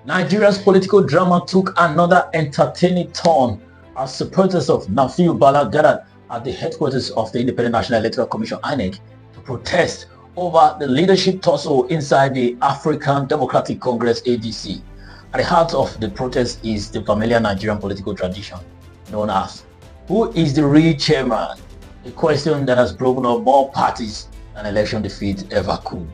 Nigeria's political drama took another entertaining turn as supporters of Nafiu Bala gathered at the headquarters of the Independent National Electoral Commission (INEC) to protest over the leadership tussle inside the African Democratic Congress (ADC. At the heart of the protest is the familiar Nigerian political tradition known as "Who is the real chairman?", a question that has broken up more parties than election defeat ever could.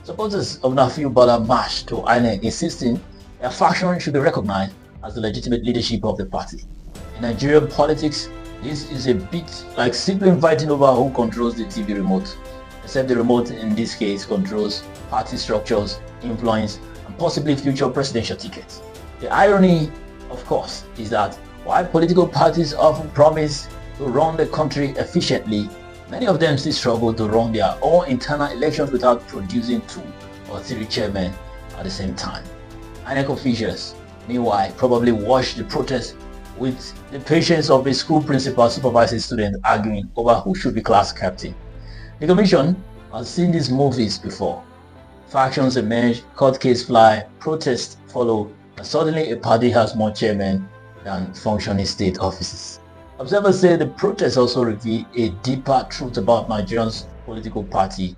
Supporters of Nafiu Bala marched to INEC insisting their faction should be recognized as the legitimate leadership of the party. In Nigerian politics, this is a bit like simply inviting over who controls the TV remote, except the remote in this case controls party structures, influence, and possibly future presidential tickets. The irony, of course, is that while political parties often promise to run the country efficiently, many of them still struggle to run their own internal elections without producing 2 or 3 chairmen at the same time. INEC officials, meanwhile, probably watched the protest with the patience of a school principal supervising students arguing over who should be class captain. The commission has seen these movies before. Factions emerge, court case fly, protests follow, and suddenly a party has more chairmen than functioning state offices. Observers say the protests also reveal a deeper truth about Nigerians' political party.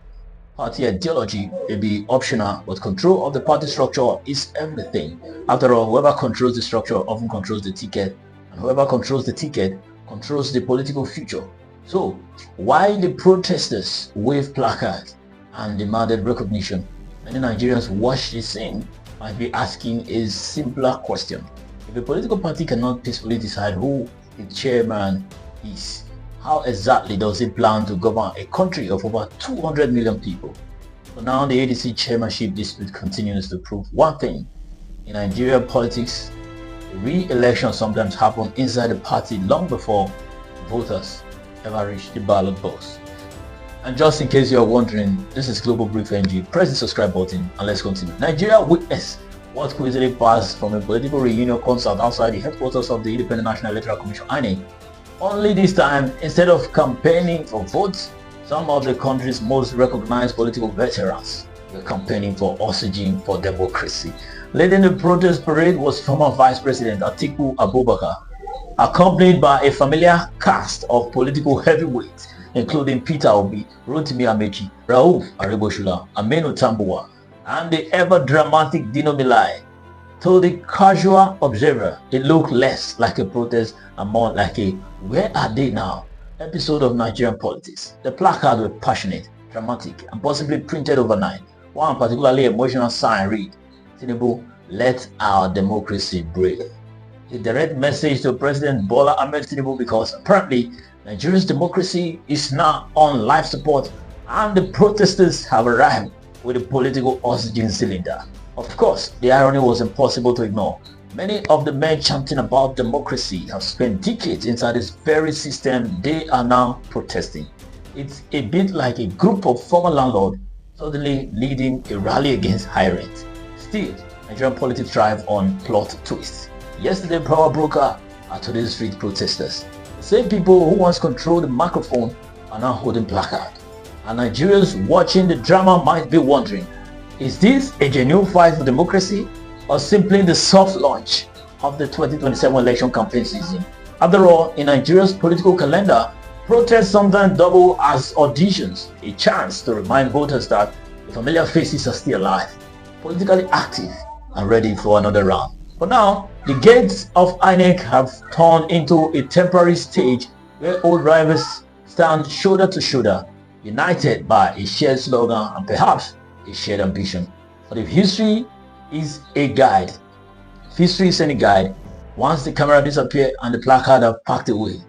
Party ideology may be optional, but control of the party structure is everything. After all, whoever controls the structure often controls the ticket, and whoever controls the ticket controls the political future. So, while the protesters waved placards and demanded recognition, many Nigerians watched this scene might be asking a simpler question. If a political party cannot peacefully decide who the chairman is, how exactly does it plan to govern a country of over 200 million people? For now, the ADC chairmanship dispute continues to prove one thing. In Nigerian politics, re-election sometimes happen inside the party long before voters ever reach the ballot box. And just in case you are wondering, this is Global Brief NG. Press the subscribe button and let's continue. Nigeria witnessed what could easily pass from a political reunion concert outside the headquarters of the Independent National Electoral Commission (INEC). Only this time, instead of campaigning for votes, some of the country's most recognized political veterans were campaigning for oxygen for democracy. Leading the protest parade was former Vice President Atiku Abubakar, accompanied by a familiar cast of political heavyweights including Peter Obi, Rotimi Amechi, Rauf Areboshula, Aminu Tambuwa, and the ever-dramatic Dino Milai. To the casual observer, it looked less like a protest and more like a "where are they now" episode of Nigerian politics. The placards were passionate, dramatic, and possibly printed overnight. One particularly emotional sign read, "Tinubu, let our democracy breathe." A direct message to President Bola Ahmed Tinubu, because apparently Nigeria's democracy is now on life support and the protesters have arrived with a political oxygen cylinder. Of course, the irony was impossible to ignore. Many of the men chanting about democracy have spent decades inside this very system they are now protesting. It's a bit like a group of former landlords suddenly leading a rally against high rent. Still, Nigerian politics thrive on plot twists. Yesterday, power broker are today's street protesters. The same people who once controlled the microphone are now holding placards. And Nigerians watching the drama might be wondering, is this a genuine fight for democracy or simply the soft launch of the 2027 election campaign season? After all, in Nigeria's political calendar, protests sometimes double as auditions, a chance to remind voters that the familiar faces are still alive, politically active, and ready for another round. For now, the gates of INEC have turned into a temporary stage where old rivals stand shoulder to shoulder, united by a shared slogan and perhaps a shared ambition. But if history is any guide, once the camera disappears and the placard have packed away,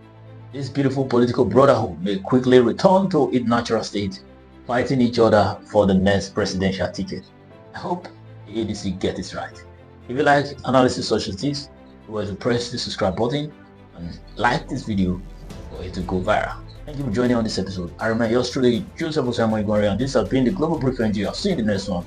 this beautiful political brotherhood may quickly return to its natural state, fighting each other for the next presidential ticket. I hope the ADC get it right. If you like analysis such as this, you to press the subscribe button and like this video for it to go viral. Thank you for joining on this episode. I remain yours truly, Joseph Osama Igwari, and this has been the Global Brief NG. I'll see you in the next one.